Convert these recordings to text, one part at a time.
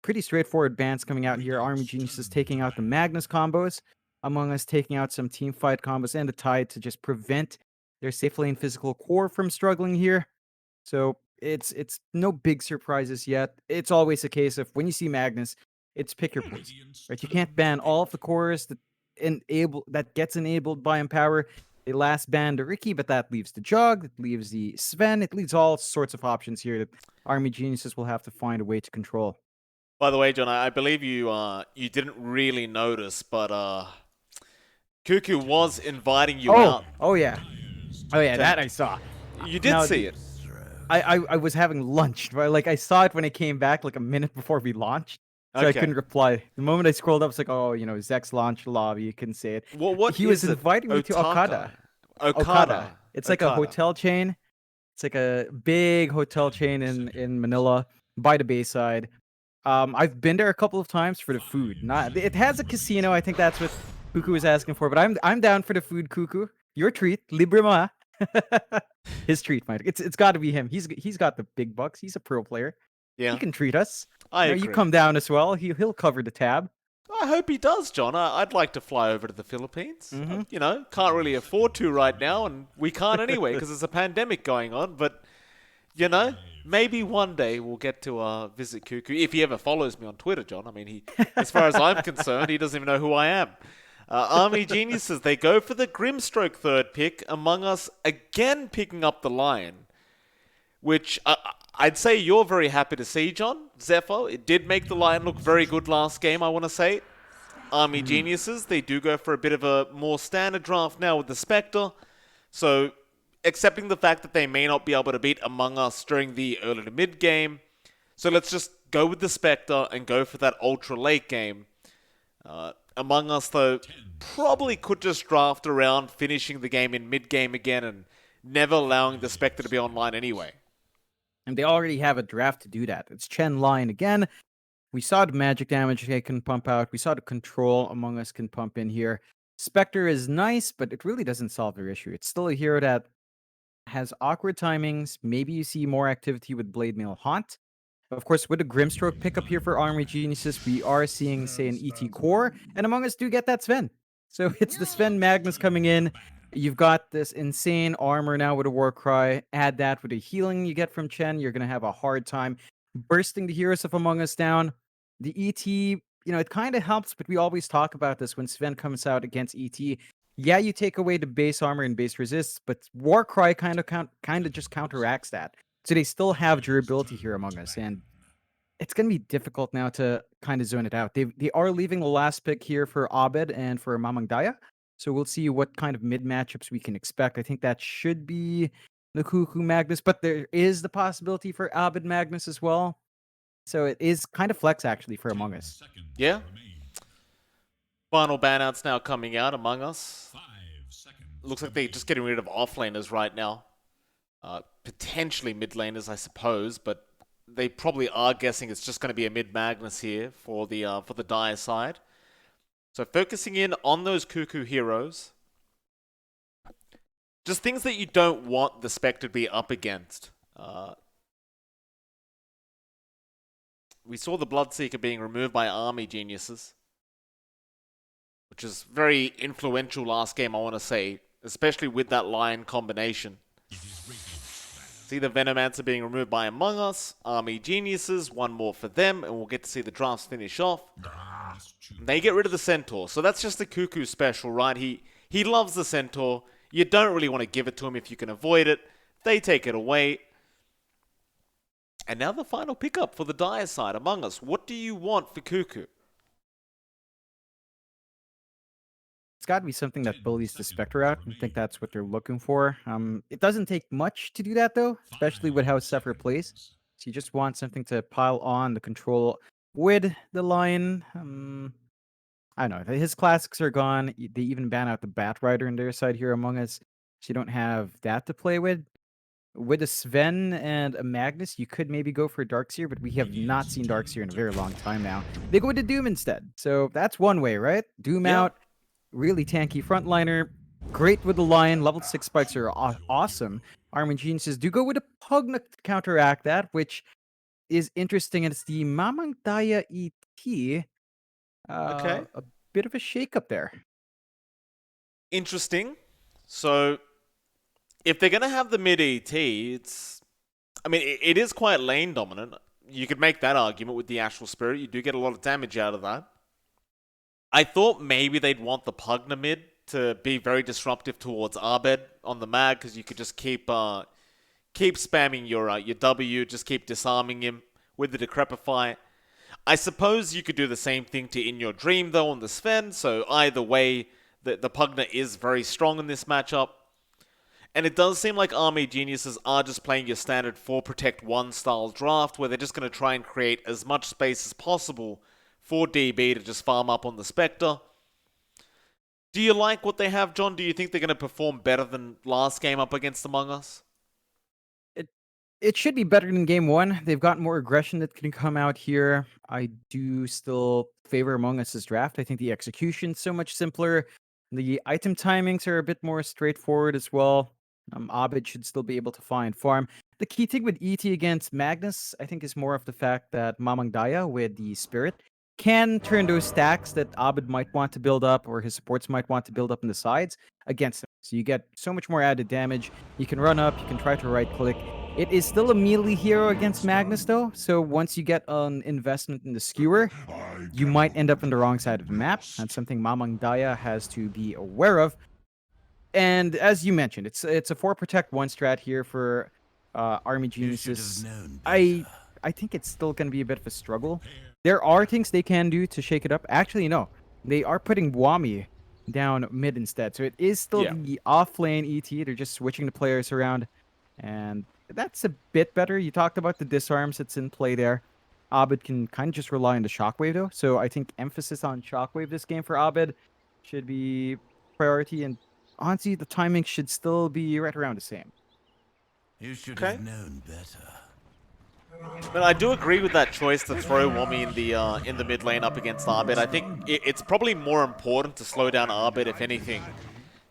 pretty straightforward bans coming out here. Army Geniuses taking out the Magnus combos, Among Us taking out some team fight combos, and the Tide to just prevent their safe lane physical core from struggling here. So it's no big surprises yet. It's always a case of when you see Magnus, it's pick your poison, right? You can't ban all of the cores that gets enabled by Empower. They last banned the Ricky, but that leaves the Jug, it leaves the Sven, it leaves all sorts of options here that Army Geniuses will have to find a way to control. By the way, John, I believe you you didn't really notice, but Cuckoo was inviting you out. Oh yeah. Oh yeah, that I saw. You did see it. I was having lunch, but like I saw it when I came back like a minute before we launched. So I couldn't reply. The moment I scrolled up, it's like, oh, Zek's launched lobby. You couldn't say it. What he was inviting me to Okada. Okada. It's like a hotel chain. It's like a big hotel chain in Manila by the Bayside. I've been there a couple of times for the food. It has a casino. I think that's what Cuckoo was asking for. But I'm down for the food, Cuckoo. Your treat, libre mo. His treat, Mike. It's got to be him. He's got the big bucks. He's a pro player. Yeah, he can treat us. I agree. You come down as well. He'll cover the tab. I hope he does, John. I'd like to fly over to the Philippines. Can't really afford to right now, and we can't anyway because there's a pandemic going on. But maybe one day we'll get to visit Cuckoo if he ever follows me on Twitter, John. I mean, as far as I'm concerned, he doesn't even know who I am. Army Geniuses, they go for the Grimstroke third pick. Among Us again picking up the Lion, which I'd say you're very happy to see, John. Zephyr, it did make the Lion look very good last game, I want to say. Army Geniuses, they do go for a bit of a more standard draft now with the Spectre. So, accepting the fact that they may not be able to beat Among Us during the early to mid game. So let's just go with the Spectre and go for that ultra late game. Among Us, though, probably could just draft around finishing the game in mid game again and never allowing the Spectre to be online anyway. And they already have a draft to do that. It's Chen Lion again. We saw the magic damage they can pump out. We saw the control Among Us can pump in here. Spectre is nice, but it really doesn't solve their issue. It's still a hero that has awkward timings. Maybe you see more activity with Blade Mail Haunt. Of course, with the Grimstroke pickup here for Army Geniuses, we are seeing, say, an ET core. And Among Us do get that Sven. So it's the Sven Magnus coming in. You've got this insane armor now with a Warcry. Add that with the healing you get from Chen. You're going to have a hard time bursting the heroes of Among Us down. The ET, it kind of helps, but we always talk about this when Sven comes out against ET. Yeah, you take away the base armor and base resists, but Warcry kind of just counteracts that. So they still have durability here Among Us, and it's going to be difficult now to kind of zone it out. They are leaving the last pick here for Abed and for Mamang Daya. So we'll see what kind of mid matchups we can expect. I think that should be the Cuckoo Magnus, but there is the possibility for Abed Magnus as well. So it is kind of flex actually for Among Us. Yeah. Final banouts now coming out Among Us. Looks like they're just getting rid of offlaners right now. Potentially mid laners, I suppose, but they probably are guessing it's just going to be a mid Magnus here for the Dire side. So focusing in on those Cuckoo heroes. Just things that you don't want the Spectre to be up against. We saw the Bloodseeker being removed by Army Geniuses, which is very influential last game, I want to say, especially with that Lion combination. See the Venomancer being removed by Among Us, Army Geniuses, one more for them, and we'll get to see the drafts finish off. They get rid of the Centaur, so that's just the Cuckoo special, right? He loves the Centaur. You don't really want to give it to him if you can avoid it. They take it away. And now the final pickup for the Dire side, Among Us. What do you want for Cuckoo? It's got to be something that bullies the Spectre out. I think that's what they're looking for. It doesn't take much to do that, though, especially with how Zephyr plays. So you just want something to pile on the control with the Lion. I don't know. His classics are gone. They even ban out the Bat Rider in their side here Among Us. So you don't have that to play with. With a Sven and a Magnus, you could maybe go for Darkseer, but we have not seen Darkseer in a very long time now. They go with the Doom instead. So that's one way, right? Doom out. Really tanky frontliner. Great with the Lion. Level 6 spikes are awesome. Army Geniuses do go with a Pugna to counteract that, which is interesting, and it's the Mamang Daya ET. Okay. A bit of a shakeup there. Interesting. So, if they're going to have the mid ET, it's... I mean, it is quite lane dominant. You could make that argument with the Astral Spirit. You do get a lot of damage out of that. I thought maybe they'd want the Pugna mid to be very disruptive towards Abed on the mag, because you could just keep spamming your W, just keep disarming him with the Decrepify. I suppose you could do the same thing to In Your Dream, though, on the Sven, so either way, the Pugna is very strong in this matchup. And it does seem like Army Geniuses are just playing your standard 4 Protect 1 style draft, where they're just going to try and create as much space as possible for DB to just farm up on the Spectre. Do you like what they have, John? Do you think they're going to perform better than last game up against Among Us? It should be better than game one. They've got more aggression that can come out here. I do still favor Among Us's draft. I think the execution's so much simpler. The item timings are a bit more straightforward as well. Abid should still be able to find farm. The key thing with ET against Magnus, I think, is more of the fact that Mamang Daya with the Spirit can turn those stacks that Abid might want to build up or his supports might want to build up in the sides against him. So you get so much more added damage. You can run up, you can try to right click. It is still a melee hero against Magnus though, so once you get an investment in the skewer, you might end up on the wrong side of the map. That's something Mamang Daya has to be aware of. And as you mentioned, it's a 4 Protect 1 strat here for Army Geniuses. I think it's still going to be a bit of a struggle. There are things they can do to shake it up. Actually, no. They are putting Wami down mid instead. So it is still the off-lane ET. They're just switching the players around. And that's a bit better. You talked about the disarms that's in play there. Abed can kind of just rely on the Shockwave, though. So I think emphasis on Shockwave this game for Abed should be priority. And honestly, the timing should still be right around the same. You should have known better. But I do agree with that choice to throw Wami in the mid lane up against Abed. I think it's probably more important to slow down Abed, if anything.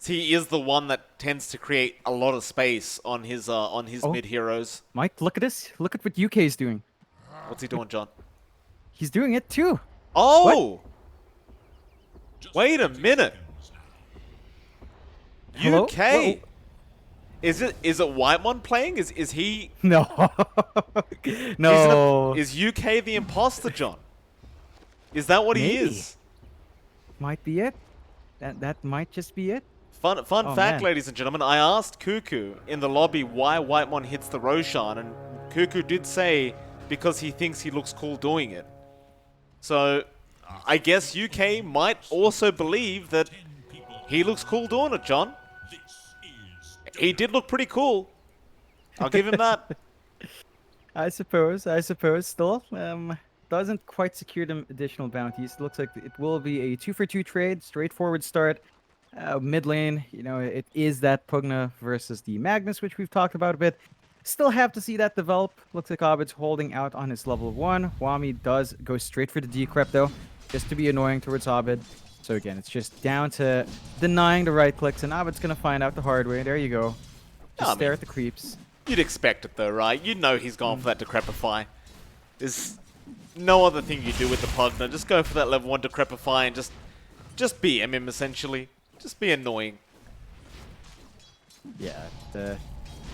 He is the one that tends to create a lot of space on his mid heroes. Mike, look at this. Look at what UK is doing. What's he doing, John? He's doing it too. Oh! What? Wait a minute. Hello? UK. Whoa. Is it Whitemon playing? Is he? No. No. Is UK the imposter, John? Is that what he is? Might be it. That might just be it. Fun fact, man. ladies and gentlemen. I asked Cuckoo in the lobby why Whitemon hits the Roshan, and Cuckoo did say because he thinks he looks cool doing it. So, I guess UK might also believe that he looks cool doing it, John. He did look pretty cool. I'll give him that. I suppose. Still, doesn't quite secure them additional bounties. Looks like it will be a 2-for-2 trade. Straightforward start. Mid lane, it is that Pugna versus the Magnus, which we've talked about a bit. Still have to see that develop. Looks like Abed's holding out on his level 1. Wami does go straight for the decrep though, just to be annoying towards Abed. So again, it's just down to denying the right clicks, and Abed's gonna find out the hard way. There you go. Just stare at the creeps. You'd expect it though, right? You know he's gone for that Decrepify. There's no other thing you do with the Pugna. Just go for that level 1 Decrepify and just BM him essentially. Just be annoying. Yeah,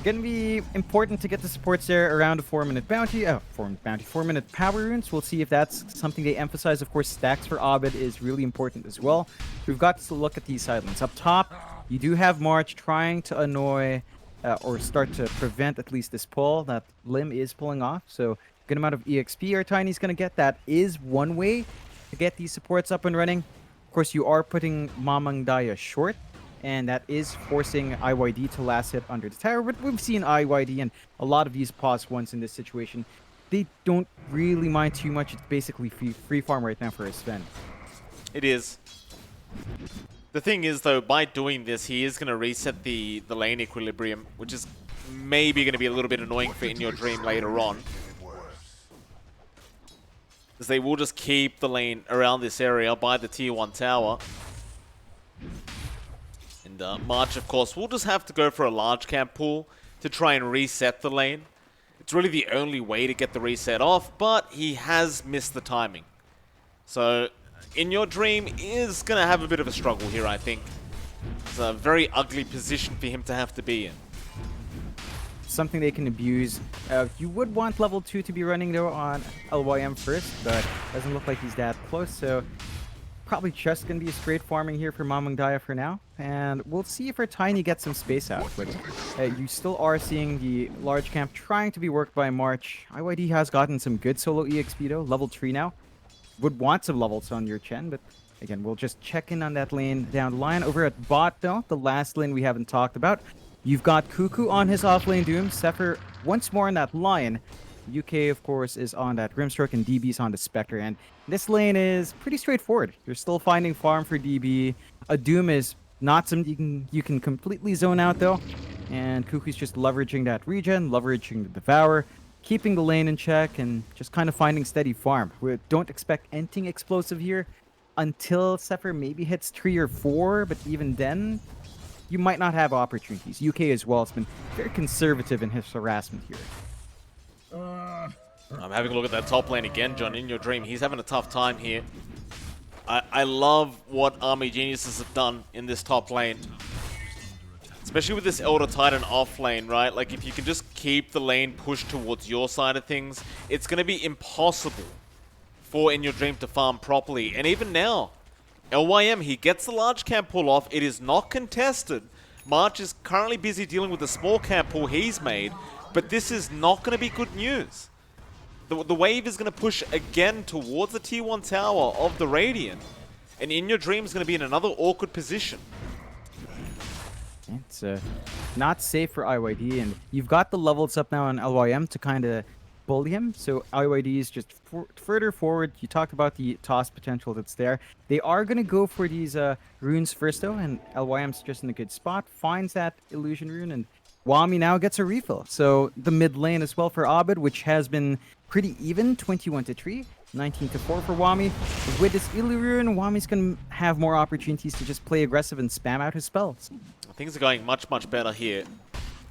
gonna be important to get the supports there around a 4-minute bounty. 4-minute power runes. We'll see if that's something they emphasize. Of course, stacks for Abed is really important as well. We've got to look at these sidelines. Up top, you do have March trying to annoy or start to prevent at least this pull. That Limb is pulling off, so good amount of EXP our Tiny's gonna get. That is one way to get these supports up and running. Of course, you are putting Mamang Daya short, and that is forcing IYD to last hit under the tower. But we've seen IYD and a lot of these pause ones in this situation. They don't really mind too much. It's basically free farm right now for his Sven. It is. The thing is, though, by doing this, he is going to reset the lane equilibrium, which is maybe going to be a little bit annoying for In Your Dream later on. Because they will just keep the lane around this area by the tier 1 tower. And March, of course, will just have to go for a large camp pool to try and reset the lane. It's really the only way to get the reset off, but he has missed the timing. So, In Your Dream is going to have a bit of a struggle here, I think. It's a very ugly position for him to have to be in. Something they can abuse. You would want level 2 to be running though on LYM first, but doesn't look like he's that close, so probably just going to be a straight farming here for Mamangdaya for now. And we'll see if our Tiny gets some space out. But you still are seeing the large camp trying to be worked by March. IYD has gotten some good solo EXP though, level 3 now. Would want some levels on your Chen, but again, we'll just check in on that lane down the line. Over at bot though, the last lane we haven't talked about. You've got Cuckoo on his offlane Doom, Zephyr once more on that Lion. UK, of course, is on that Grimstroke, and DB's on the Spectre. And this lane is pretty straightforward. You're still finding farm for DB. A Doom is not something you can completely zone out, though. And Cuckoo's just leveraging that regen, leveraging the Devour, keeping the lane in check, and just kind of finding steady farm. We don't expect anything explosive here until Zephyr maybe hits 3 or 4, but even then, you might not have opportunities. UK as well has been very conservative in his harassment here. I'm having a look at that top lane again, John. In Your Dream, he's having a tough time here. I love what Army Geniuses have done in this top lane. Especially with this Elder Titan off lane, right? Like, if you can just keep the lane pushed towards your side of things, it's going to be impossible for In Your Dream to farm properly. And even now, LYM, he gets the large camp pull off. It is not contested. March is currently busy dealing with the small camp pull he's made, but this is not going to be good news. The wave is going to push again towards the T1 tower of the Radiant, and In Your Dream is going to be in another awkward position. It's not safe for IYD, and you've got the levels up now on LYM to kind of bully him, so IYD is just further forward. You talked about the toss potential that's there. They are going to go for these runes first, though, and LYM's just in a good spot, finds that illusion rune, and Wami now gets a refill. So the mid lane as well for Abed, which has been pretty even, 21-3, 19-4 for Wami. With this Illu rune, Wami's going to have more opportunities to just play aggressive and spam out his spells. Things are going much, much better here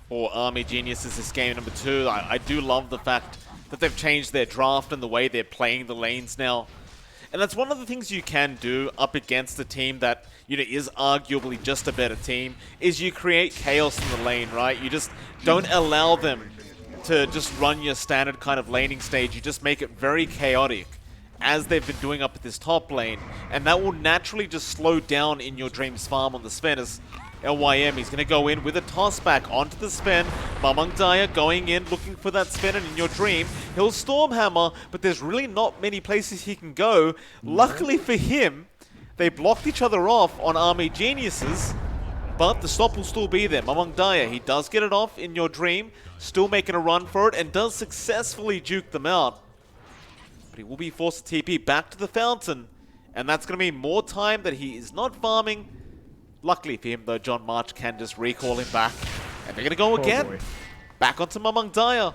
for Army Geniuses this game number 2. I do love the fact that they've changed their draft and the way they're playing the lanes now. And that's one of the things you can do up against a team that, you know, is arguably just a better team, is you create chaos in the lane, right? You just don't allow them to just run your standard kind of laning stage. You just make it very chaotic, as they've been doing up at this top lane. And that will naturally just slow down In Your Dream's farm on the Sven as LYM, he's going to go in with a toss back onto the Sven. Mamangdaya going in, looking for that Sven, and In Your Dream, he'll Stormhammer, but there's really not many places he can go. Luckily for him, they blocked each other off on Army Geniuses, but the stop will still be there. Mamangdaya, he does get it off In Your Dream, still making a run for it, and does successfully juke them out. But he will be forced to TP back to the fountain, and that's going to mean more time that he is not farming. Luckily for him, though, John March can just recall him back. And they're going to go again. Boy. Back onto Mamangdaya.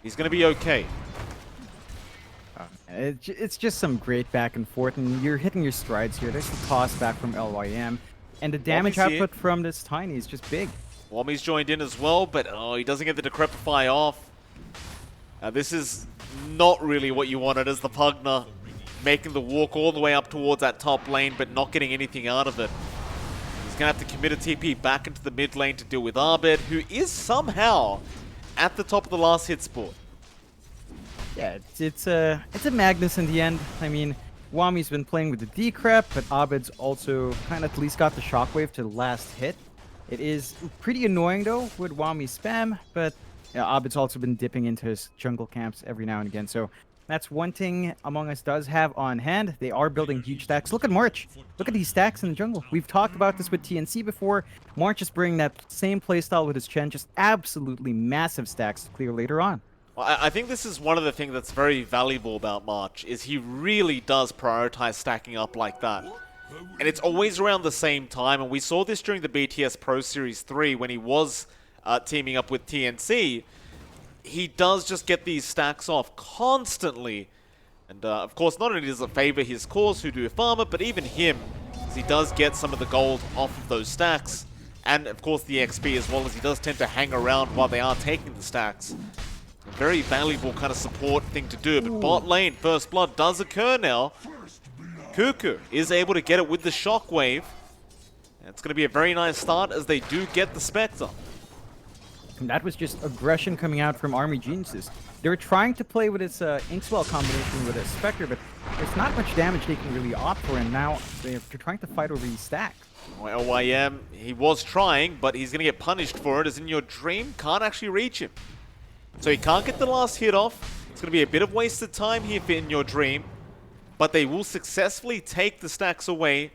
He's going to be okay. It's just some great back and forth, and you're hitting your strides here. There's the toss back from LYM, and the damage output from this Tiny is just big. Wami's joined in as well, but he doesn't get the Decrepify off. This is not really what you wanted as the Pugner, making the walk all the way up towards that top lane, but not getting anything out of it. He's going to have to commit a TP back into the mid lane to deal with Abed, who is somehow at the top of the last hit spot. Yeah, it's a Magnus in the end. I mean, Wami's been playing with the Decrep, but Abed's also kind of at least got the Shockwave to the last hit. It is pretty annoying, though, with Wami's spam, but Abed's also been dipping into his jungle camps every now and again, so that's one thing Among Us does have on hand. They are building huge stacks. Look at March. Look at these stacks in the jungle. We've talked about this with TNC before. March is bringing that same playstyle with his Chen, just absolutely massive stacks to clear later on. Well, I think this is one of the things that's very valuable about March, is he really does prioritize stacking up like that. And it's always around the same time, and we saw this during the BTS Pro Series 3 when he was teaming up with TNC. He does just get these stacks off constantly. And of course, not only does it favor his cause who do farm it, but even him, as he does get some of the gold off of those stacks And of course the XP as well, as he does tend to hang around while they are taking the stacks. A very valuable kind of support thing to do. But bot lane, first blood does occur now. Cuckoo is able to get it with the shockwave. It's going to be a very nice start as they do get the Spectre. And that was just aggression coming out from Army Geniuses. They were trying to play with its Inkswell combination with a Spectre, but there's not much damage they can really opt for, and now they're trying to fight over these stacks. Well, LYM, he was trying, but he's going to get punished for it, as In Your Dream can't actually reach him. So he can't get the last hit off. It's going to be a bit of wasted time here for In Your Dream, but they will successfully take the stacks away.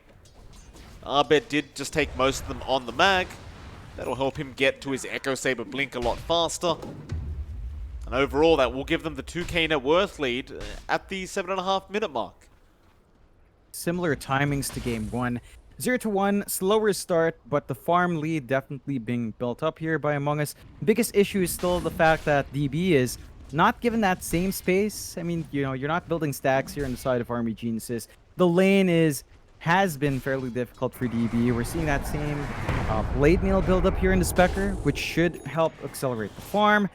Abed did just take most of them on the mag. That'll help him get to his Echo Saber Blink a lot faster. And overall, that will give them the 2k net worth lead at the 7.5 minute mark. Similar timings to game 1. 0-1, slower start, but the farm lead definitely being built up here by Among Us. Biggest issue is still the fact that DB is not given that same space. I mean, you know, you're not building stacks here on the side of Army Geniuses. The lane has been fairly difficult for DB. We're seeing that same blade mail build up here in the Spectre, which should help accelerate the farm.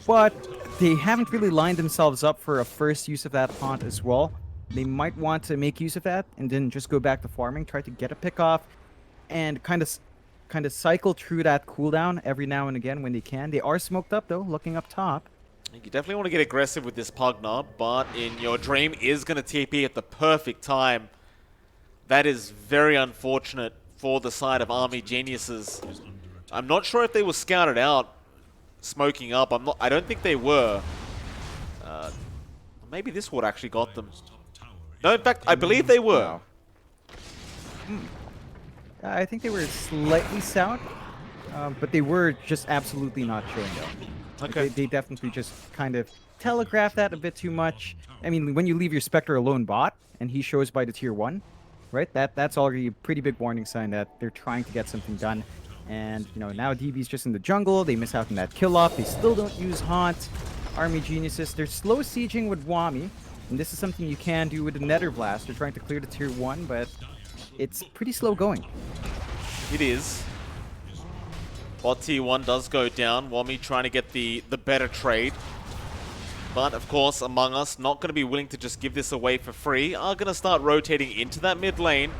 But they haven't really lined themselves up for a first use of that haunt as well. They might want to make use of that and then just go back to farming, try to get a pick off, and kind of cycle through that cooldown every now and again when they can. They are smoked up though, looking up top. You definitely want to get aggressive with this Pugna, but In Your Dream is going to TP at the perfect time. That is very unfortunate for the side of Army Geniuses. I'm not sure if they were scouted out smoking up. I don't think they were. Maybe this would actually got them. No, in fact, I believe they were. I think they were slightly south, but they were just absolutely not showing up. Okay. They definitely just kind of telegraphed that a bit too much. I mean, when you leave your Spectre alone bot and he shows by the tier 1, right? That's already a pretty big warning sign that they're trying to get something done. And, you know, now DB's just in the jungle. They miss out on that kill off. They still don't use Haunt. Army Geniuses, they're slow sieging with Wami. And this is something you can do with the Nether Blast. They're trying to clear the tier 1, but it's pretty slow going. It is. Bot tier 1 does go down. Wami trying to get the better trade. But, of course, Among Us not going to be willing to just give this away for free. Are going to start rotating into that mid lane.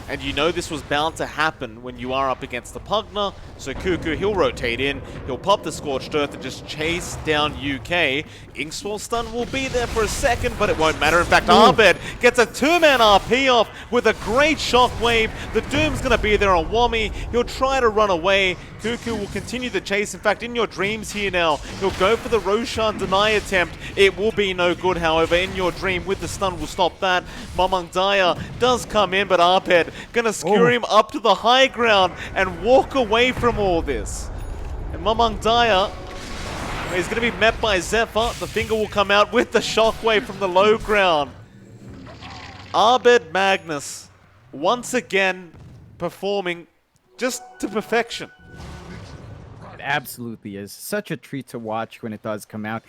And you know this was bound to happen when you are up against the Pugna. So Cuckoo, he'll rotate in. He'll pop the Scorched Earth and just chase down UK. Inkswell stun will be there for a second, but it won't matter. In fact, Abed gets a 2-man RP off with a great shockwave. The Doom's going to be there on Wami. He'll try to run away. Cuckoo will continue the chase. In fact, In Your Dream's here now. He'll go for the Roshan deny attempt. It will be no good, however. In Your Dream with the stun will stop that. Mamang Daya does come in, but Abed gonna skewer him up to the high ground and walk away from all this. And Mamang Daya is gonna be met by Zephyr. The finger will come out with the shockwave from the low ground. Abed Magnus once again performing just to perfection. It absolutely is. Such a treat to watch when it does come out.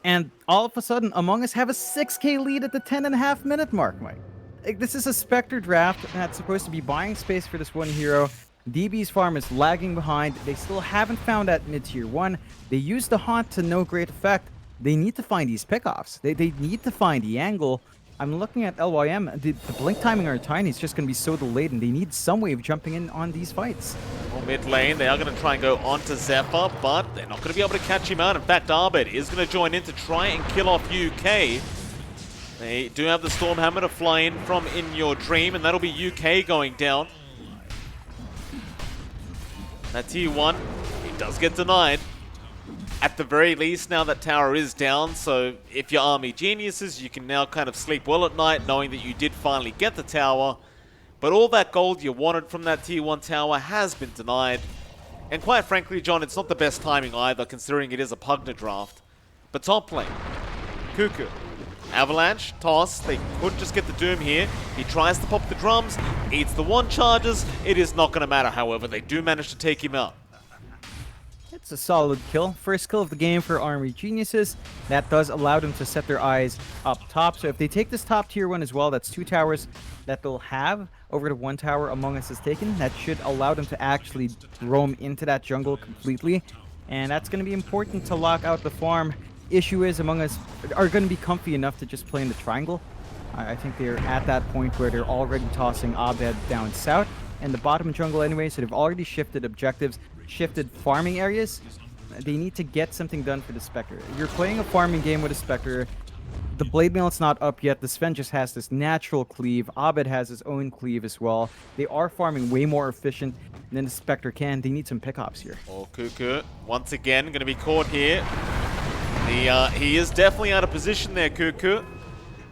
And all of a sudden, Among Us have a 6k lead at the 10.5 minute mark, Mike. Like, this is a Spectre draft that's supposed to be buying space for this one hero. DB's farm is lagging behind. They still haven't found that mid-tier 1. They use the Haunt to no great effect. They need to find these pickoffs. They need to find the angle. I'm looking at LYM. The blink timing on Tiny is just going to be so delayed, and they need some way of jumping in on these fights. Well, mid lane, they are going to try and go onto Zephyr, but they're not going to be able to catch him out. In fact, Abed is going to join in to try and kill off UK. They do have the Stormhammer to fly in from In Your Dream, and that'll be UK going down. That tier 1, he does get denied. At the very least, now that tower is down, so if you're Army Geniuses, you can now kind of sleep well at night knowing that you did finally get the tower. But all that gold you wanted from that tier 1 tower has been denied. And quite frankly, John, it's not the best timing either, considering it is a Pugna draft. But top lane, Cuckoo. Avalanche, toss, they could just get the Doom here. He tries to pop the drums, eats the 1 charges. It is not going to matter, however. They do manage to take him out. It's a solid kill. First kill of the game for Army Geniuses. That does allow them to set their eyes up top. So if they take this top tier one as well, that's 2 towers that they'll have over the 1 tower Among Us is taken. That should allow them to actually roam into that jungle completely. And that's going to be important to lock out the farm. Issue is Among Us are going to be comfy enough to just play in the triangle. I think they're at that point where they're already tossing Abed down south and the bottom jungle anyway, so they've already shifted objectives, shifted farming areas. They need to get something done for the Spectre. You're playing a farming game with a Spectre. The Blade Mail's not up yet. The Sven just has this natural cleave. Abed has his own cleave as well. They are farming way more efficient than the Spectre can. They need some pickups here. Oh, Cuckoo, once again, going to be caught here. He is definitely out of position there, Cuckoo.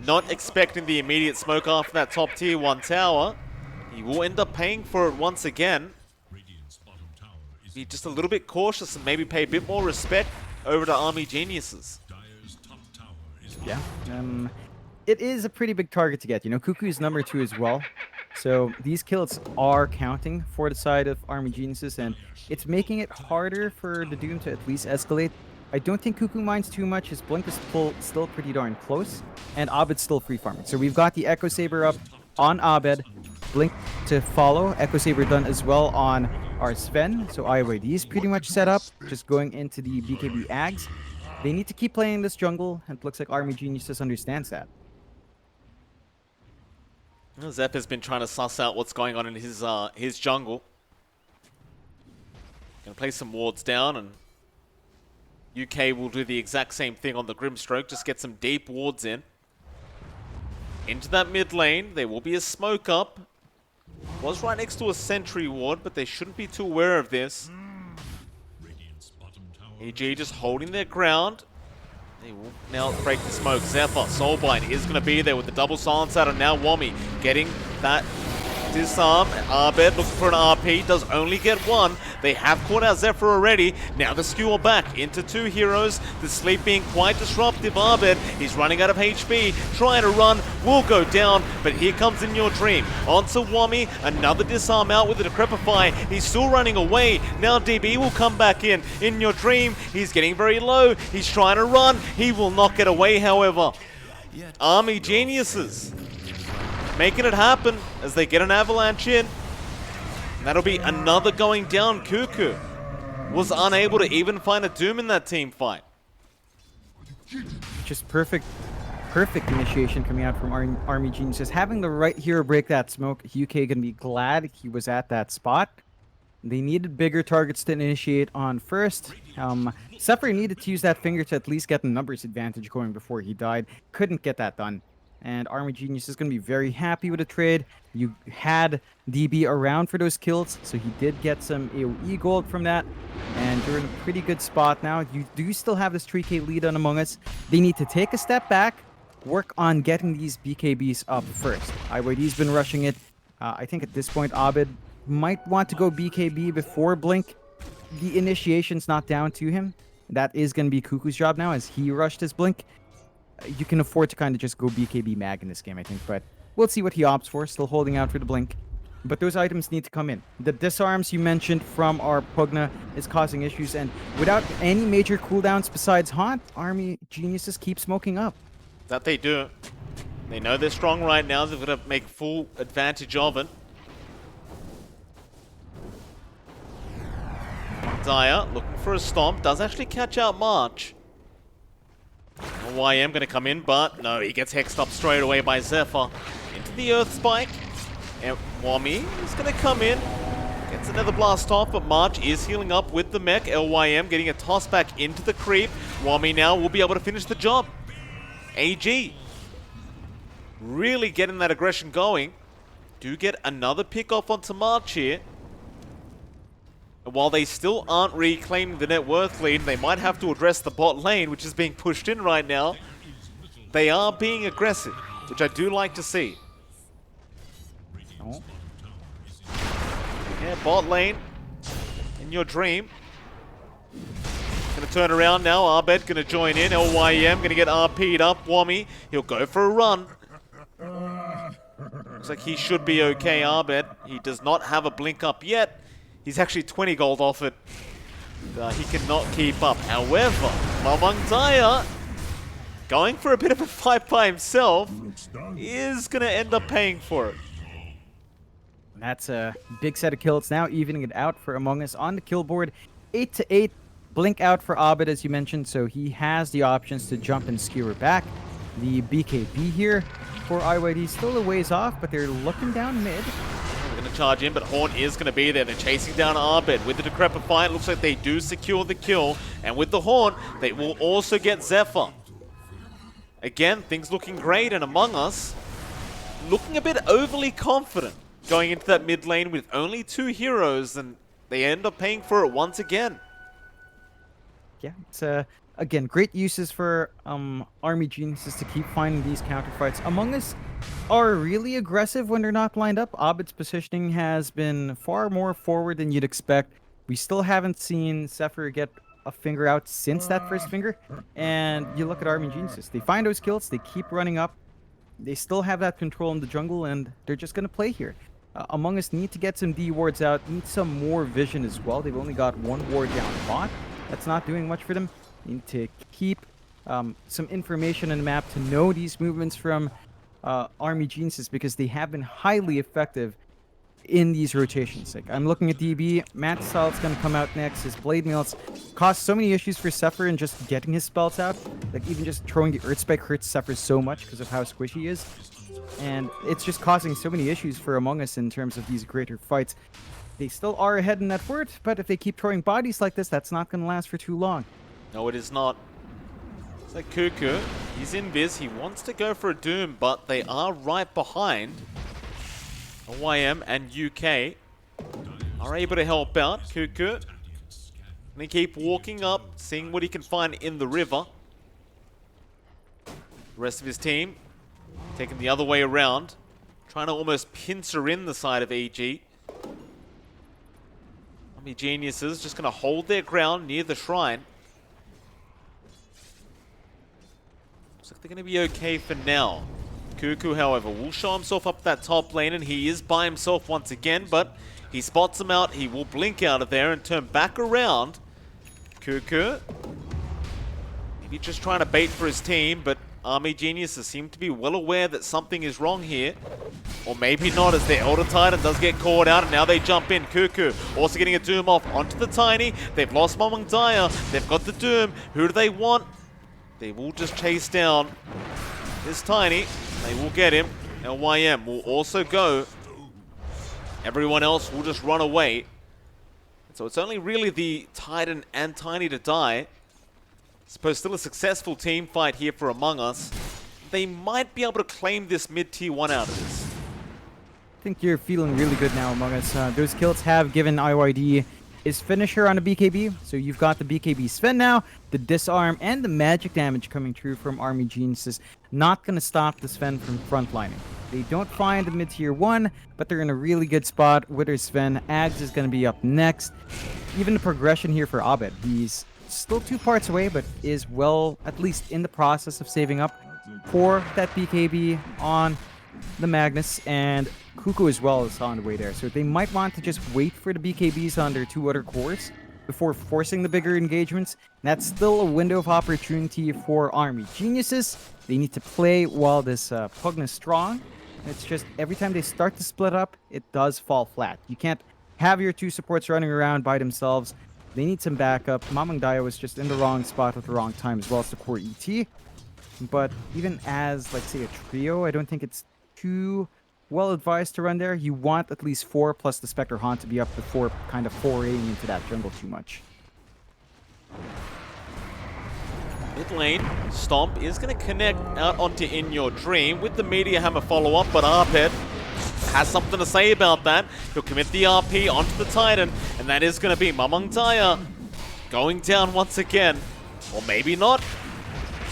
Not expecting the immediate smoke after that top tier 1 tower. He will end up paying for it once again. Be just a little bit cautious and maybe pay a bit more respect over to Army Geniuses. Yeah, it is a pretty big target to get. You know, Cuckoo's number 2 as well. So these kills are counting for the side of Army Geniuses, and it's making it harder for the Doom to at least escalate. I don't think Cuckoo minds too much. His blink is still pretty darn close, and Abed's still free farming. So we've got the Echo Saber up on Abed, blink to follow. Echo Saber done as well on our Sven. So IOD is pretty much set up, just going into the BKB Ags. They need to keep playing this jungle, and it looks like Army Geniuses understands that. Zep has been trying to suss out what's going on in his jungle. Gonna play some wards down, and UK will do the exact same thing on the Grimstroke, just get some deep wards in. Into that mid lane, there will be a smoke up. Was right next to a sentry ward, but they shouldn't be too aware of this. EG just holding their ground. They will now break the smoke. Zephyr, Soulbind is going to be there with the double silence out, and now Wami getting that disarm. Abed looking for an RP, does only get 1. They have caught out Zephyr already. Now the skewer back into 2 heroes. The sleep being quite disruptive. Abed, he's running out of HP, trying to run, will go down, but here comes In Your Dream. Onto Wami, another disarm out with the Decrepify. He's still running away. Now DB will come back in. In Your Dream, he's getting very low. He's trying to run. He will not get away, however. Army Geniuses making it happen as they get an avalanche in. And that'll be another going down. Cuckoo was unable to even find a Doom in that team fight. Just perfect initiation coming out from Army Geniuses. Having the right hero break that smoke, UK gonna be glad he was at that spot. They needed bigger targets to initiate on first. Zephyr needed to use that finger to at least get the numbers advantage going before he died. Couldn't get that done. And Army Genius is going to be very happy with the trade. You had DB around for those kills, so he did get some AoE gold from that. And you're in a pretty good spot now. You do still have this 3k lead on Among Us. They need to take a step back, work on getting these BKBs up first. IYD's been rushing it. I think at this point, Abed might want to go BKB before Blink. The initiation's not down to him. That is going to be Cuckoo's job now as he rushed his Blink. You can afford to kind of just go BKB mag in this game, I think, but we'll see what he opts for. Still holding out for the Blink. But those items need to come in. The disarms you mentioned from our Pugna is causing issues, and without any major cooldowns besides Haunt, Army Geniuses keep smoking up. That they do. They know they're strong right now. They've got to make full advantage of it. Dyer looking for a stomp. Does actually catch out March. YM going to come in, but no, he gets hexed up straight away by Zephyr. Into the Earth Spike. And Wami is going to come in. Gets another blast off, but March is healing up with the mech. LYM getting a toss back into the creep. Wami now will be able to finish the job. AG really getting that aggression going. Do get another pick off onto March here. And while they still aren't reclaiming the net worth lead, they might have to address the bot lane, which is being pushed in right now. They are being aggressive, which I do like to see. Oh. Yeah, bot lane. In Your Dream. Gonna turn around now. Abed gonna join in. LYM gonna get RP'd up. Wami, he'll go for a run. Looks like he should be okay, Abed. He does not have a blink up yet. He's actually 20 gold off it. He cannot keep up. However, Mamangdaya, going for a bit of a fight by himself, is going to end up paying for it. That's a big set of kills now, evening it out for Among Us on the kill board. 8 to 8. Blink out for Abed, as you mentioned, so he has the options to jump and skewer back. The BKB here for IYD still a ways off, but they're looking down mid. They're going to charge in, but Horn is going to be there. They're chasing down Abed. With the Decrepit fight, looks like they do secure the kill. And with the Horn, they will also get Zephyr. Again, things looking great, and Among Us looking a bit overly confident going into that mid lane with only 2 heroes, and they end up paying for it once again. Yeah, it's again great uses for Army Geniuses to keep finding these counterfights. Among Us are really aggressive when they're not lined up. Abed's positioning has been far more forward than you'd expect. We still haven't seen Zephyr get a finger out since that first finger. And you look at Army Geniuses, they find those kills, they keep running up. They still have that control in the jungle, and they're just going to play here. Among Us need to get some D wards out, need some more vision as well. They've only got 1 ward down bot. That's not doing much for them. Need to keep some information on the map to know these movements from Army Geniuses, because they have been highly effective in these rotations. Like, I'm looking at DB. Matt Salt's going to come out next. His Blade Mails cost so many issues for Zephyr in just getting his spells out. Like, even just throwing the Earth Spike hurts Zephyr so much because of how squishy he is. And it's just causing so many issues for Among Us in terms of these greater fights. They still are ahead in that word, but if they keep throwing bodies like this, that's not going to last for too long. No, it is not. It's like Cuckoo. He's in Viz. He wants to go for a Doom, but they are right behind. OYM and UK are able to help out. Cuckoo. And he keep walking up, seeing what he can find in the river. The rest of his team taking the other way around, trying to almost pincer in the side of EG. Army Geniuses just going to hold their ground near the shrine. Looks like they're going to be okay for now. Cuckoo, however, will show himself up that top lane, and he is by himself once again, but he spots him out. He will blink out of there and turn back around. Cuckoo, maybe just trying to bait for his team, but Army Geniuses seem to be well aware that something is wrong here. Or maybe not, as their Elder Titan does get caught out, and now they jump in. Cuckoo also getting a Doom off onto the Tiny. They've lost Mamangdaya. They've got the Doom. Who do they want? They will just chase down this Tiny. They will get him. LYM will also go. Everyone else will just run away. So it's only really the Titan and Tiny to die. I suppose still a successful team fight here for Among Us. They might be able to claim this mid-tier 1 out of this. I think you're feeling really good now, Among Us. Those kills have given IYD his finisher on a BKB. So you've got the BKB Sven now, the disarm, and the magic damage coming through from Army Geniuses. Not going to stop the Sven from frontlining. They don't find the mid-tier 1, but they're in a really good spot with their Sven. Ags is going to be up next. Even the progression here for Abed. He's still 2 parts away, but is well, at least in the process of saving up for that BKB on the Magnus, and Cuckoo as well is on the way there. So they might want to just wait for the BKBs on their 2 other cores before forcing the bigger engagements. And that's still a window of opportunity for Army Geniuses. They need to play while this Pugna is strong. It's just every time they start to split up, it does fall flat. You can't have your 2 supports running around by themselves. They need some backup. Mamangdaya was just in the wrong spot at the wrong time, as well as the core ET. But even as, like, say, a trio, I don't think it's too well advised to run there. You want at least 4 plus the Spectre Haunt to be up before kind of foraying into that jungle too much. Mid lane, Stomp is going to connect out onto In Your Dream with the Meteor Hammer follow-up, but Arpet has something to say about that. He'll commit the RP onto the Titan, and that is going to be Mamangdaya going down once again. Or maybe not.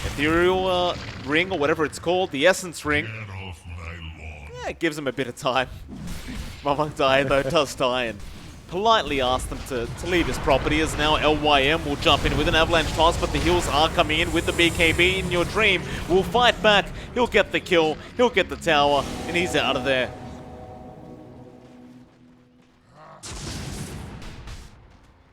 Ethereal Ring, or whatever it's called, the Essence Ring. Yeah, it gives him a bit of time. Mamangdaya, though, does die and politely ask them to leave his property, as now LYM will jump in with an avalanche toss, but the heals are coming in with the BKB. In Your Dream will fight back. He'll get the kill, he'll get the tower, and he's out of there.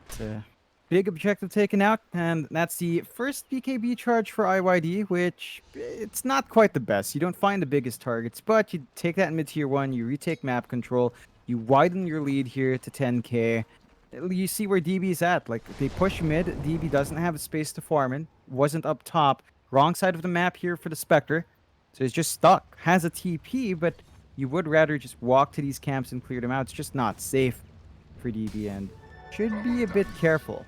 It's a big objective taken out, and that's the first BKB charge for IYD, which it's not quite the best. You don't find the biggest targets, but you take that in mid-tier 1, you retake map control, you widen your lead here to 10k. You see where DB's at. Like, they push mid, DB doesn't have a space to farm in, wasn't up top. Wrong side of the map here for the Spectre, so he's just stuck. Has a TP, but you would rather just walk to these camps and clear them out. It's just not safe for DB, and should be a bit careful.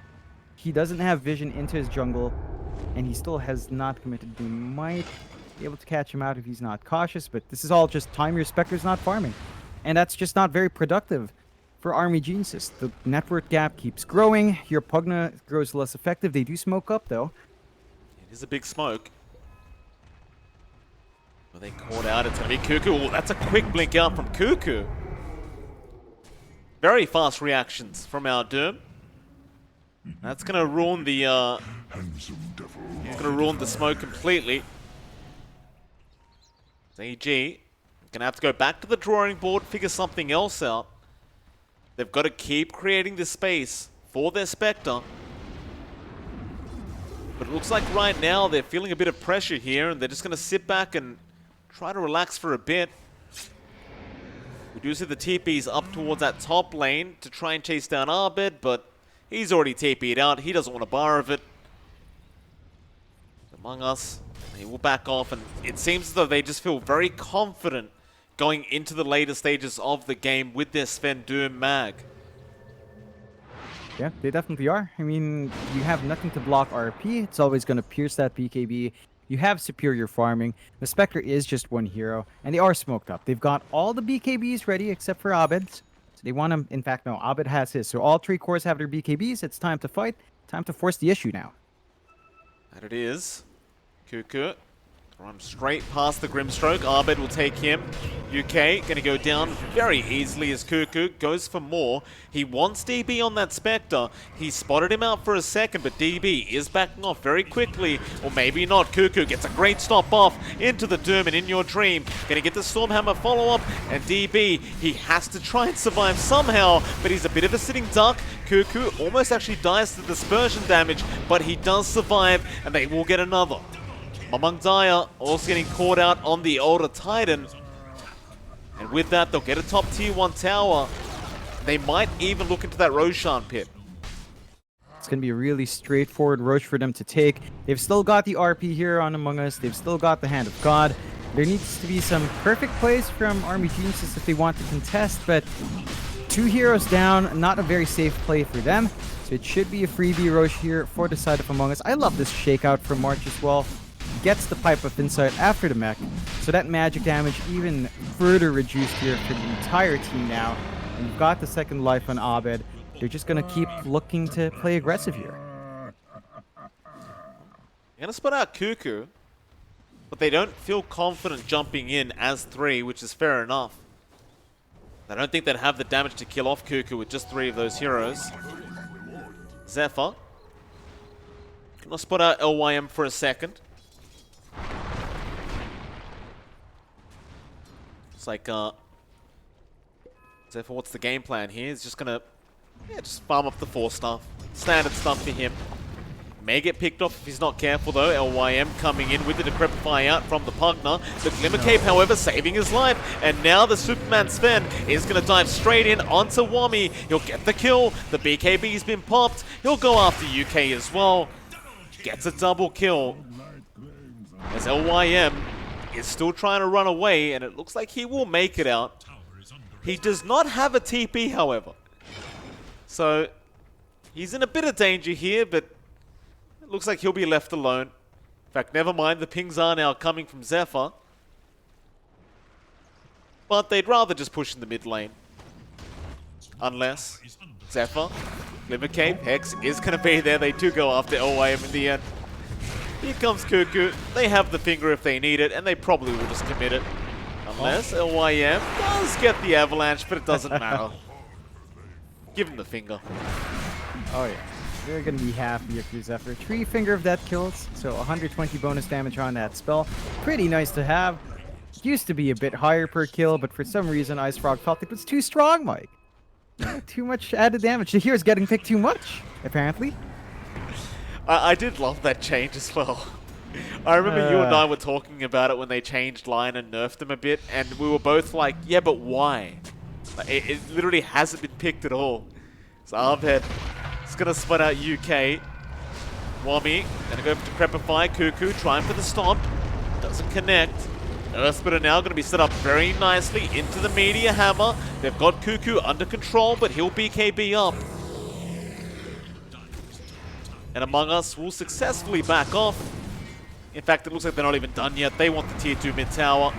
He doesn't have vision into his jungle, and he still has not committed. We might be able to catch him out if he's not cautious, but this is all just time your Spectre's not farming. And that's just not very productive for Army Geniuses. The network gap keeps growing. Your Pugna grows less effective. They do smoke up, though. It is a big smoke. Well, they called out. It's going to be Cuckoo. Oh, that's a quick blink out from Cuckoo. Very fast reactions from our Doom. That's going to ruin the it's going to ruin the smoke completely. ZG going to have to go back to the drawing board, figure something else out. They've got to keep creating this space for their Spectre. But it looks like right now they're feeling a bit of pressure here, and they're just going to sit back and try to relax for a bit. We do see the TP's up towards that top lane to try and chase down Arbed, but he's already TP'd out. He doesn't want a bar of it. Among Us, he will back off, and it seems as though they just feel very confident going into the later stages of the game with their Sven Doom mag. Yeah, they definitely are. I mean, you have nothing to block RP. It's always going to pierce that BKB. You have superior farming. The Spectre is just one hero, and they are smoked up. They've got all the BKBs ready except for Abed's. So they want him. In fact, no, Abed has his. So all 3 cores have their BKBs. It's time to fight. Time to force the issue now. And it is. Cuckoo run straight past the Grimstroke. Arbed will take him. UK going to go down very easily as Cuckoo goes for more. He wants DB on that Spectre. He spotted him out for a second, but DB is backing off very quickly. Or maybe not. Cuckoo gets a great stop off into the Doom and In Your Dream. Going to get the Stormhammer follow-up. And DB, he has to try and survive somehow, but he's a bit of a sitting duck. Cuckoo almost actually dies to dispersion damage, but he does survive, and they will get another. Among Dyer also getting caught out on the older Titan. And with that, they'll get a top tier 1 tower. They might even look into that Roshan pit. It's going to be a really straightforward Roche for them to take. They've still got the RP here on Among Us. They've still got the Hand of God. There needs to be some perfect plays from Army Geniuses if they want to contest, but 2 heroes down, not a very safe play for them. So it should be a freebie Roche here for the side of Among Us. I love this shakeout from March as well. Gets the Pipe of Insight after the mech, so that magic damage even further reduced here for the entire team now. And you've got the second life on Abed. They're just going to keep looking to play aggressive here. They're going to spot out Cuckoo, but they don't feel confident jumping in as 3, which is fair enough. I don't think they'd have the damage to kill off Cuckoo with just 3 of those heroes. Zephyr. Going to spot out LYM for a second. It's like, Zephyr, what's the game plan here? He's just gonna, just farm up the 4 stuff. Standard stuff for him. May get picked off if he's not careful though. LYM coming in with the Decrepify out from the Pugna. The Glimmer Cape, however, saving his life. And now the Superman Sven is going to dive straight in onto Wami. He'll get the kill. The BKB's been popped. He'll go after UK as well. Gets a double kill. As LYM is still trying to run away, and it looks like he will make it out. He does not have a TP, however. So he's in a bit of danger here, but it looks like he'll be left alone. In fact, never mind, the pings are now coming from Zephyr. But they'd rather just push in the mid lane. Unless Zephyr, Glimmer Cape, Hex is going to be there. They do go after LYM in the end. Here comes Cuckoo. They have the finger if they need it, and they probably will just commit it. Unless LYM does get the avalanche, but it doesn't matter. Give him the finger. Oh yeah, they're going to be happy if there's Zephyr. 3 finger of death kills, so 120 bonus damage on that spell. Pretty nice to have. Used to be a bit higher per kill, but for some reason Ice Frog felt it was too strong, Mike. Too much added damage. The hero's getting picked too much, apparently. I did love that change as well. I remember you and I were talking about it when they changed line and nerfed them a bit, and we were both like, yeah, but why? Like, it literally hasn't been picked at all. So Arved is going to split out UK. Wami going to go to Prepify. Cuckoo trying for the stomp. Doesn't connect. Earthsplitter now going to be set up very nicely into the Meteor Hammer. They've got Cuckoo under control, but he'll BKB up. And Among Us will successfully back off. In fact, it looks like they're not even done yet. They want the tier 2 mid tower.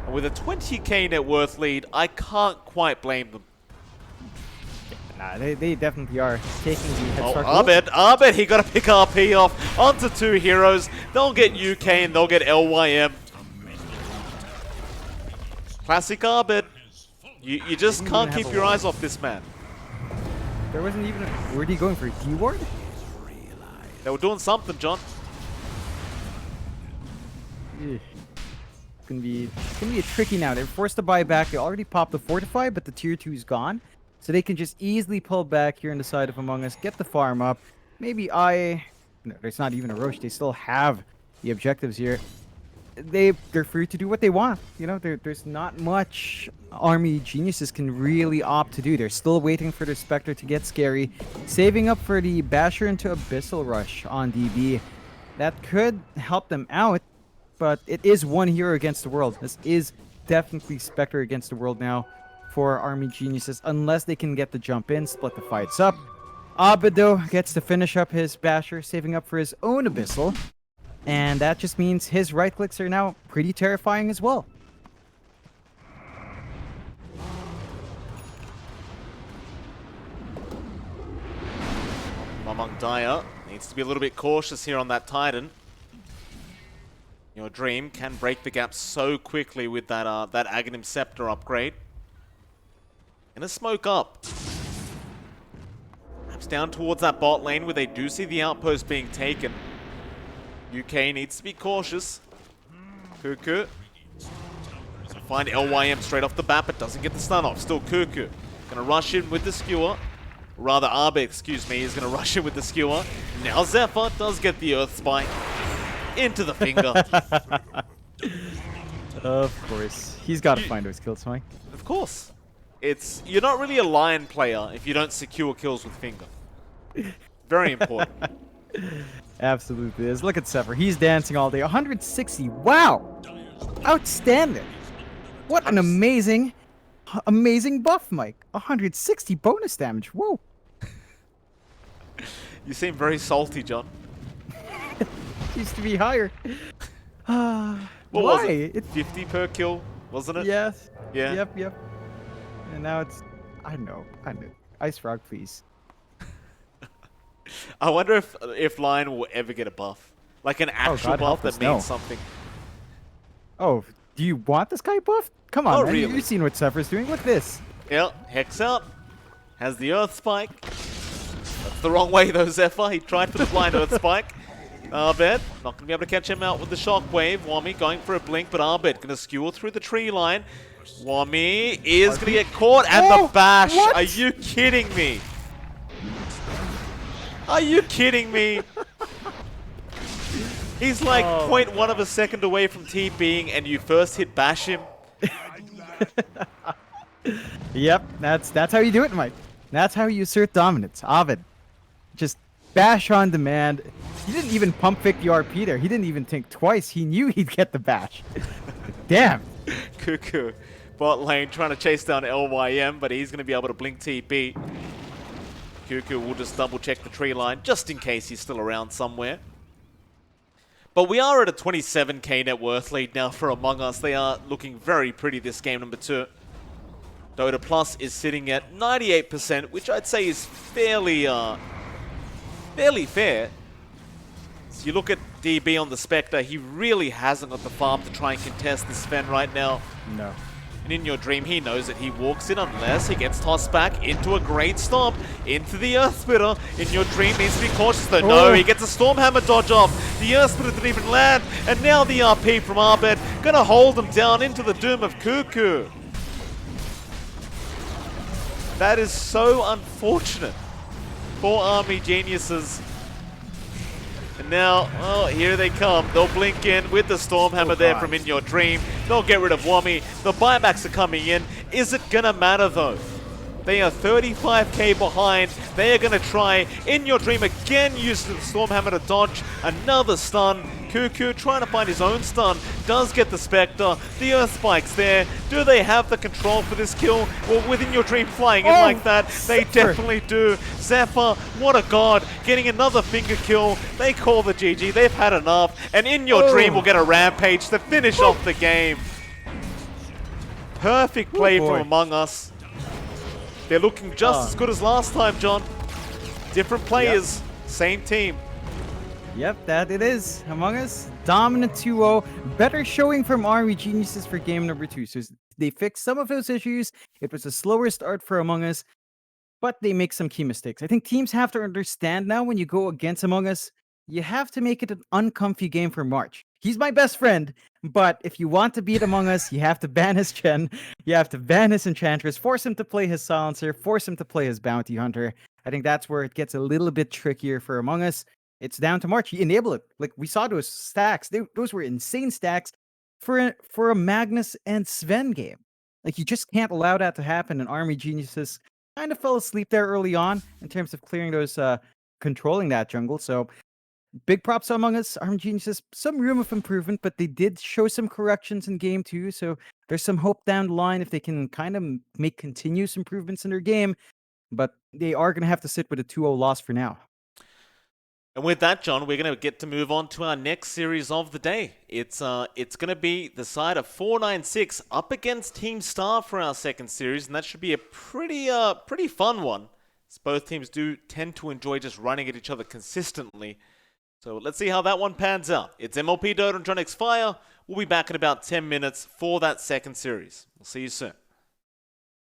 And with a 20k net worth lead, I can't quite blame them. Nah, they definitely are taking the head start. Abed, he got to pick RP off onto 2 heroes. They'll get UK and they'll get LYM. Classic Abed. You just can't keep your eyes off this man. There wasn't even a... Were he going for a D-ward? They were doing something, John. It's gonna be tricky now. They're forced to buy back. They already popped the Fortify, but the tier 2 is gone. So they can just easily pull back here on the side of Among Us, get the farm up. Maybe no, there's not even a Roche. They still have the objectives here. They're free to do what they want. You know, there's not much Army Geniuses can really opt to do. They're still waiting for their Spectre to get scary, saving up for the Basher into Abyssal Rush on DB. That could help them out, but it is one hero against the world. This is definitely Spectre against the world now for Army Geniuses, unless they can get the jump in, split the fights up. Abedo gets to finish up his Basher, saving up for his own Abyssal. And that just means his right clicks are now pretty terrifying as well. Mamang Daya needs to be a little bit cautious here on that Titan. Your Dream can break the gap so quickly with that that Aghanim Scepter upgrade. Gonna smoke up. Perhaps down towards that bot lane where they do see the outpost being taken. UK needs to be cautious. Cuckoo. Gonna find LYM straight off the bat, but doesn't get the stun off. Still Cuckoo. Gonna rush in with the skewer. Rather, Arbe, excuse me, is gonna rush in with the skewer. Now Zephyr does get the Earth Spike into the finger. Of course. He's got to find those kills, Mike. Of course. You're not really a Lion player if you don't secure kills with finger. Very important. Absolutely is. Look at Zephyr. He's dancing all day. 160. Wow. Outstanding. What an amazing buff, Mike. 160 bonus damage. Whoa. You seem very salty, John. Used to be higher. What why? was it? 50 per kill, wasn't it? Yes. Yeah. Yep. And now it's... I know. Ice Frog, please. I wonder if Lion will ever get a buff. Like an actual buff that means something. Oh, do you want this guy buffed? Come on, man. Really. You've seen what Zephyr's doing. Look at this. Yeah, Hex out. Has the Earth Spike. That's the wrong way though, Zephyr. He tried for the blind Earth Spike. Arbed, not going to be able to catch him out with the Shockwave. Wami going for a blink, but Arbed going to skewer through the tree line. Wami is going to get caught and the bash. What? Are you kidding me? Are you kidding me? He's like 0.1 of a second away from TPing and you first hit bash him. Yep, that's how you do it, Mike. That's how you assert dominance. Ovid. Just bash on demand. He didn't even pump fake the RP there. He didn't even think twice. He knew he'd get the bash. Damn. Cuckoo. Bot lane trying to chase down LYM, but he's going to be able to blink TP. Cuckoo will just double check the tree line just in case he's still around somewhere. But we are at a 27k net worth lead now for Among Us. They are looking very pretty this game number 2. Dota Plus is sitting at 98%, which I'd say is fairly fair. So you look at DB on the Spectre, he really hasn't got the farm to try and contest this Sven right now. No. And in your dream, he knows that he walks in unless he gets tossed back into a great stomp, into the Earth Splitter. In your dream, needs to be cautious though. No, he gets a Stormhammer dodge off. The Earth Splitter didn't even land. And now the RP from Arbed gonna hold him down into the doom of Cuckoo. That is so unfortunate for Army Geniuses. And now, oh, here they come. They'll blink in with the Stormhammer there from In Your Dream. They'll get rid of Wommy. The buybacks are coming in. Is it gonna matter though? They are 35k behind. They are going to try. In Your Dream again, use the Stormhammer to dodge another stun. Cuckoo trying to find his own stun. Does get the Spectre. The Earth Spike's there. Do they have the control for this kill? Well, with In Your Dream flying in like that, they definitely do. Zephyr, what a god. Getting another finger kill. They call the GG. They've had enough. And In Your Dream will get a rampage to finish off the game. Perfect play from Among Us. They're looking just as good as last time, John. Different players, same team. Yep, that it is. Among Us, dominant 2-0. Better showing from Army Geniuses for game number 2. So they fixed some of those issues. It was a slower start for Among Us, but they make some key mistakes. I think teams have to understand now when you go against Among Us, you have to make it an uncomfy game for March. He's my best friend, but if you want to beat Among Us, you have to ban his Chen, you have to ban his Enchantress, force him to play his Silencer, force him to play his Bounty Hunter. I think that's where it gets a little bit trickier for Among Us. It's down to March. You enable it. Like, we saw those stacks. Those were insane stacks for a Magnus and Sven game. Like, you just can't allow that to happen, and Army Geniuses kind of fell asleep there early on in terms of clearing those, controlling that jungle. So big props to Among Us. Army Geniuses, some room of improvement, but they did show some corrections in game 2. So there's some hope down the line if they can kind of make continuous improvements in their game. But they are going to have to sit with a 2-0 loss for now. And with that, John, we're going to get to move on to our next series of the day. It's going to be the side of 496 up against Team Star for our second series, and that should be a pretty fun one. As both teams do tend to enjoy just running at each other consistently. So let's see how that one pans out. It's MLP Dota and JohnXFire. We'll be back in about 10 minutes for that second series. We'll see you soon.